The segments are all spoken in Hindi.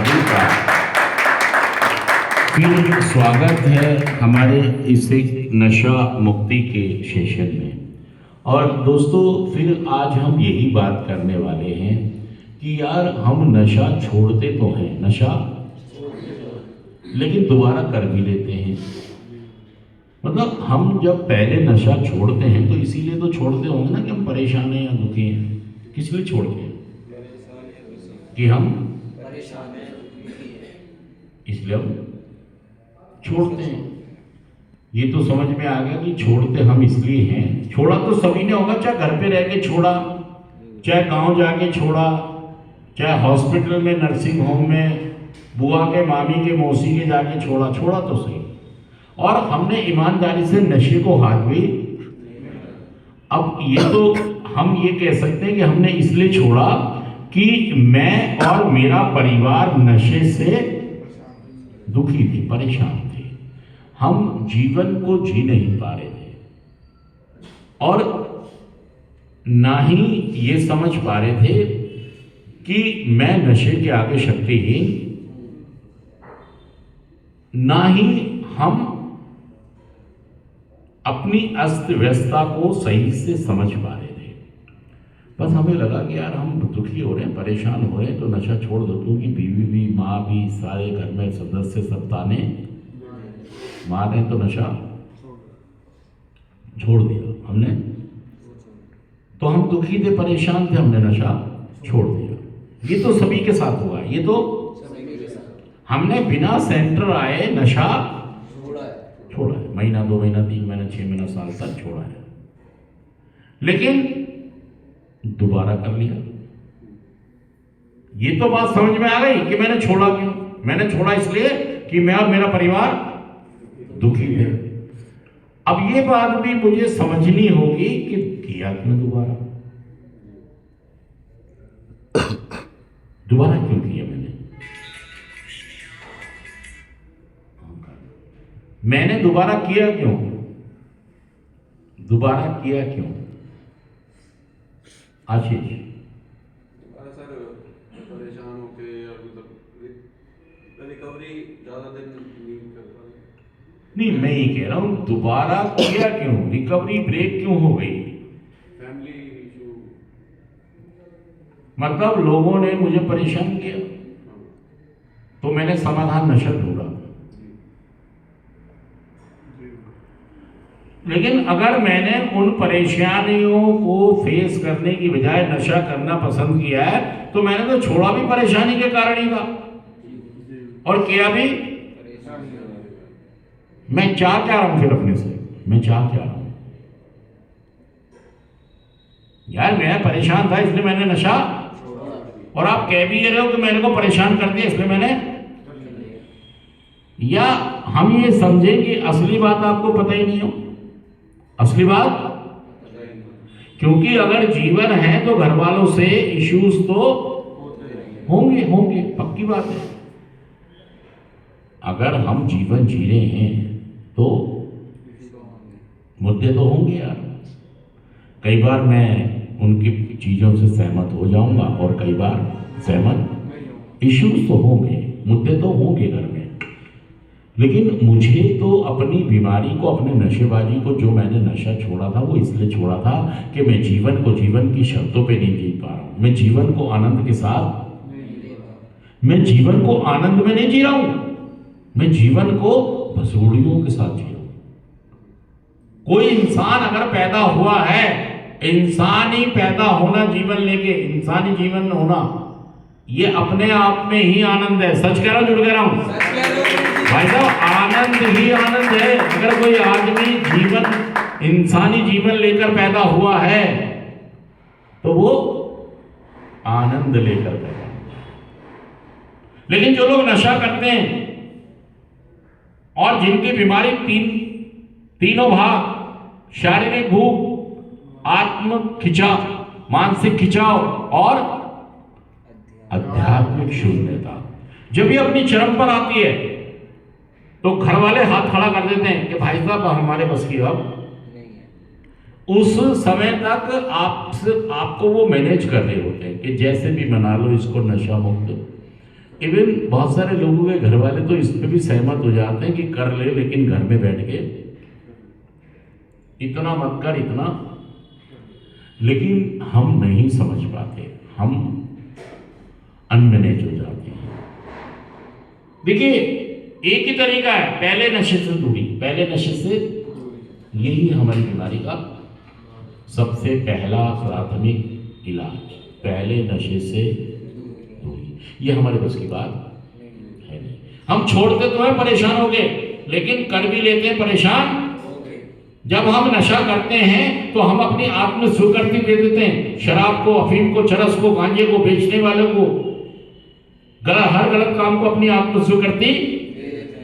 सभी का फिर स्वागत है हमारे इस एक नशा मुक्ति के सेशन में। और दोस्तों, फिर आज हम यही बात करने वाले हैं कि यार हम नशा छोड़ते तो हैं, नशा लेकिन दोबारा कर भी लेते हैं। मतलब हम जब पहले नशा छोड़ते हैं तो इसीलिए तो छोड़ते होंगे ना कि हम परेशान हैं या दुखी हैं। किस लिए छोड़ते हैं? कि हम परेशान हैं, इसलिए हम छोड़ते हैं। ये तो समझ में आ गया कि छोड़ते हम इसलिए हैं। छोड़ा तो सभी ने होगा, चाहे घर पे रह के छोड़ा, चाहे गांव जाके छोड़ा, चाहे हॉस्पिटल में, नर्सिंग होम में, बुआ के, मामी के, मौसी के जाके छोड़ा, छोड़ा तो सही। और हमने ईमानदारी से नशे को हाथ भी, अब ये तो हम ये कह सकते हैं कि हमने इसलिए छोड़ा कि मैं और मेरा परिवार नशे से दुखी थे, परेशान थे। हम जीवन को जी नहीं पा रहे थे और ना ही ये समझ पा रहे थे कि मैं नशे के आगे शक्तिहीन, ना ही हम अपनी अस्त व्यस्तता को सही से समझ पा रहे थे। बस हमें लगा कि यार हम दुखी हो रहे हैं, परेशान हो रहे हैं, तो नशा छोड़ दो। क्योंकि बीवी भी, माँ भी, सारे घर में सदस्य सब ताने मार रहे, तो नशा छोड़ दिया हमने। तो हम दुखी थे, परेशान थे, हमने नशा छोड़ दिया। ये तो सभी के साथ हुआ, ये तो हमने बिना सेंटर आए नशा छोड़ा है। महीना, 2 महीना, 3 महीना, 6 महीना, साल तक छोड़ा है, लेकिन दोबारा कर लिया। ये तो बात समझ में आ गई कि मैंने छोड़ा क्यों। मैंने छोड़ा इसलिए कि मैं और मेरा परिवार दुखी थे। अब ये बात भी मुझे समझनी होगी कि किया क्यों दोबारा, दोबारा क्यों किया मैंने दोबारा किया क्यों, दोबारा किया क्यों? आशीष, सर परेशान होके या मतलब रिकवरी ज्यादा दिन नहीं कर पा रहे। नहीं, मैं ये कह रहा हूं दोबारा किया क्यों, रिकवरी ब्रेक क्यों हो गई? फैमिली इशू, मतलब लोगों ने मुझे परेशान किया तो मैंने समाधान नशा ढूंढा। लेकिन अगर मैंने उन परेशानियों को फेस करने की बजाय नशा करना पसंद किया है तो मैंने तो छोड़ा भी परेशानी के कारण ही था और किया भी। मैं चाह क्या रहा हूं फिर अपने से, मैं चाह क्या रहा हूं? यार मैं परेशान था इसलिए मैंने नशा, और आप कह भी रहे हो कि मैंने को परेशान कर दिया इसलिए मैंने। या हम ये समझें कि असली बात आपको पता ही नहीं हो, असली बात, क्योंकि अगर जीवन है तो घर वालों से इश्यूज तो होंगे होंगे, पक्की बात है। अगर हम जीवन जी रहे हैं तो मुद्दे तो होंगे यार। कई बार मैं उनकी चीजों से सहमत हो जाऊंगा और कई बार सहमत, इश्यूज तो होंगे, मुद्दे तो होंगे घर में। लेकिन मुझे तो अपनी बीमारी को, अपने नशेबाजी को, जो मैंने नशा छोड़ा था वो इसलिए छोड़ा था कि मैं जीवन को जीवन की शर्तों पे नहीं जी पा रहा हूं। मैं जीवन को आनंद के साथ, मैं जीवन को आनंद में नहीं जी रहा हूं, मैं जीवन को भसूड़ियों के साथ जी रहा हूं। कोई इंसान अगर पैदा हुआ है, इंसानी पैदा होना, जीवन लेके इंसानी जीवन होना, ये अपने आप में ही आनंद है। सच कह रहा हूं, जुड़ कह रहा हूं भाई साहब, आनंद ही आनंद है। अगर कोई आदमी जीवन, इंसानी जीवन लेकर पैदा हुआ है तो वो आनंद लेकर पैदा। लेकिन जो लोग नशा करते हैं और जिनकी बीमारी तीनों भाग, शारीरिक भूख, आत्म खिंचाव, मानसिक खिंचाव और आध्यात्मिक शून्यता, जब ये अपनी चरम पर आती है तो घर वाले हाथ खड़ा कर देते हैं कि भाई साहब हमारे बस की अब नहीं है। उस समय तक आपको वो मैनेज कर रहे होते हैं कि जैसे भी मना लो इसको, नशा मुक्त, इवन बहुत सारे लोगों के घर वाले तो इस पे भी सहमत हो जाते हैं कि कर ले, लेकिन घर में बैठ के इतना मत कर, इतना। लेकिन हम नहीं समझ पाते, हम अनमैनेज हो जाते हैं। देखिए, एक ही तरीका है, पहले नशे से दूरी, पहले नशे से, यही हमारी बीमारी का सबसे पहला प्राथमिक इलाज, पहले नशे से दूरी। ये हमारे बस की बात है नहीं। हम छोड़ते तो हैं परेशान हो गए, लेकिन कर भी लेते हैं परेशान। जब हम नशा करते हैं तो हम अपनी आत्म स्वीकृति दे देते हैं, शराब को, अफीम को, चरस को, गांजे को, बेचने वाले को, हर गलत काम को अपनी आत्म स्वीकृति।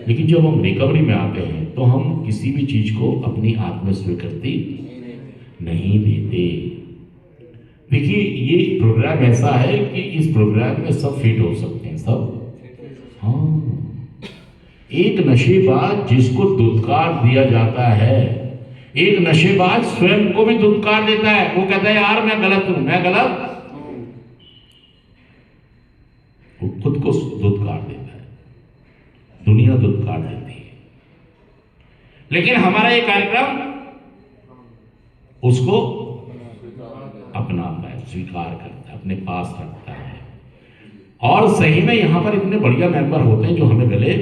लेकिन जब हम रिकवरी में आते हैं तो हम किसी भी चीज को अपनी आत्म स्वीकृति नहीं देते। देखिए, ये प्रोग्राम ऐसा है कि इस प्रोग्राम में सब फिट हो सकते हैं, सब। हाँ, एक नशेबाज जिसको दुत्कार दिया जाता है, एक नशेबाज स्वयं को भी दुत्कार देता है। वो कहता है यार मैं गलत हूं, मैं गलत, वो खुद को दुत्कार देता है, दुनिया दुत्कार देती है। लेकिन हमारा ये कार्यक्रम उसको अपनाता है, स्वीकार करता है, अपने पास रखता है। और सही में यहां पर इतने बढ़िया मेंबर होते हैं जो हमें गले,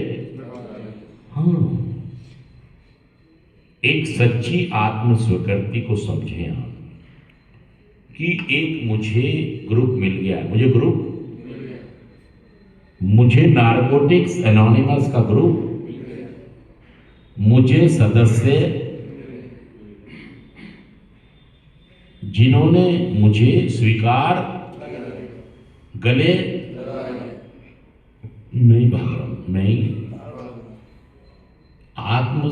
हाँ, एक सच्ची आत्म स्वीकृति को समझें आप, कि एक मुझे ग्रुप मिल गया, मुझे ग्रुप, मुझे नारकोटिक्स एनोनिमस का ग्रुप, मुझे सदस्य जिन्होंने मुझे स्वीकार, गले नहीं भाग रहा, नहीं, आत्म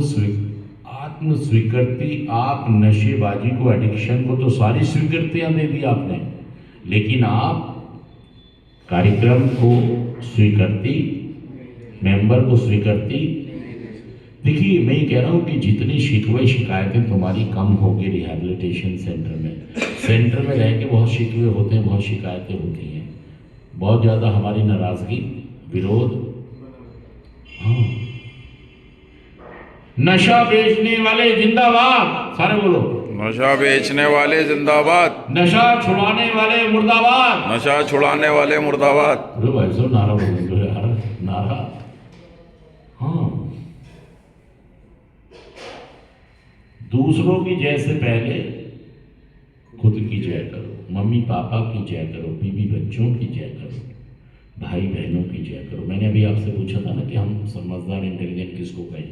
स्वीकृति। आप नशेबाजी को, एडिक्शन को तो सारी स्वीकृतियां दे दी आपने, लेकिन आप कार्यक्रम को स्वीकृति, मेंबर को स्वीकृति। देखिए, मैं ये कह रहा हूं कि जितनी शिकवे शिकायतें तुम्हारी कम होगी रिहैबिलिटेशन सेंटर में, सेंटर में रह के बहुत शिकवे होते हैं, बहुत शिकायतें होती हैं, बहुत ज़्यादा हमारी नाराजगी, विरोध। हाँ, नशा बेचने वाले जिंदाबाद, सारे बोलो, नशा बेचने वाले जिंदाबाद, नशा छुड़ाने वाले मुर्दाबाद, नशा छुड़ाने वाले मुर्दाबाद। अरे भाई साहब, नारा बोलो यार, नारा। हाँ, दूसरों की जय से पहले खुद की जय करो, मम्मी पापा की जय करो, बीवी बच्चों की जय करो, भाई बहनों की जय करो। मैंने अभी आपसे पूछा था ना कि हम समझदार, इंटेलिजेंट किसको कहें?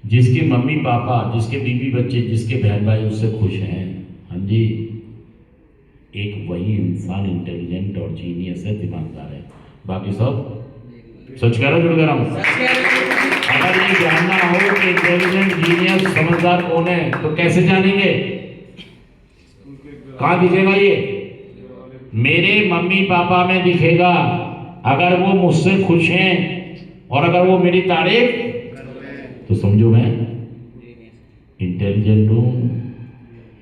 जिसके मम्मी पापा, जिसके बीवी बच्चे, जिसके बहन भाई उससे खुश हैं, हाँ जी, एक वही इंसान इंटेलिजेंट और जीनियस है, दिमागदार है। बाकी सब सच कह रहा, जुड़ रहा हूं। अगर ये जानना हो कि इंटेलिजेंट, जीनियस, समझदार कौन है, तो कैसे जानेंगे? कहां दिखेगा ये? मेरे मम्मी पापा में दिखेगा। अगर वो मुझसे खुश हैं और अगर वो मेरी तारीफ, तो समझो मैं इंटेलिजेंट हूं,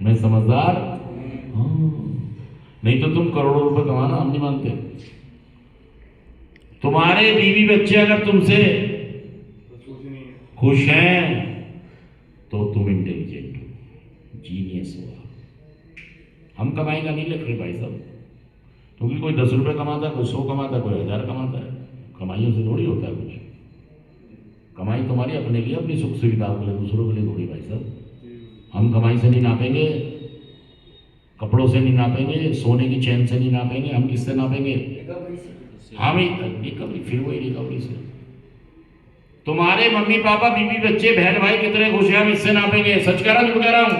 मैं समझदार। हाँ, नहीं तो तुम करोड़ों रुपए कमाना, हम नहीं मानते। तुम्हारे बीवी बच्चे अगर तुमसे खुश हैं तो तुम इंटेलिजेंट हो, जीनियस हो। हम कमाई का नहीं लिख रहे भाई साहब, क्योंकि कोई 10 रुपए कमाता है, कोई 100 कमाता है, कोई 1000 कमाता है। कमाइयों से थोड़ी होता है कुछ। कमाई तुम्हारी अपने लिए, अपनी सुख सुविधाओं के लिए, दूसरों के लिए थोड़ी भाई साहब। हम कमाई से नहीं नापेंगे, कपड़ों से नहीं नापेंगे, सोने की चैन से नहीं नापेंगे, हम किससे नापेंगे? हम रिकवरी, फिर वही रिकवरी से। तुम्हारे मम्मी पापा, बीवी बच्चे, बहन भाई कितने खुश हैं, हम इससे नापेंगे। सच कह रहा हूं, झूठ कह रहा हूं?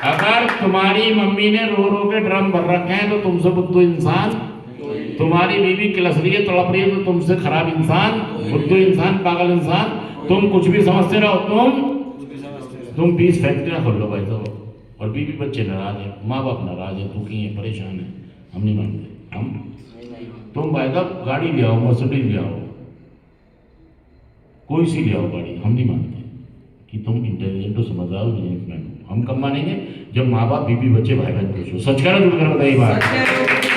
अगर तुम्हारी मम्मी ने रो रो के ड्रम भर रखे हैं तो तुमसे बुद्धू इंसान, तुम्हारी बीवी किलस रही है, तड़प रही है तो तुमसे खराब इंसान, बुद्धू इंसान, पागल इंसान। तुम कुछ भी समझते रहो, तुम 20 फैक्ट्रियां खोल लो भाई साहब, और बीवी बच्चे नाराज है, माँ बाप नाराज है, दुखी है, परेशान है, हम नहीं मानते। हम तुम भाई साहब गाड़ी ले आओ, मर्सिडीज ले आओ, कोई सी ले आओ गाड़ी, हम नहीं मानते कि तुम इंटेलिजेंट हो, समझदार हो, बिजनेसमैन हो। हम कब मानेंगे? जब माँ बाप, बीवी बच्चे, भाई बहन खुश हो। सच कह रहा, झूठ कह रहा, बताइए बात।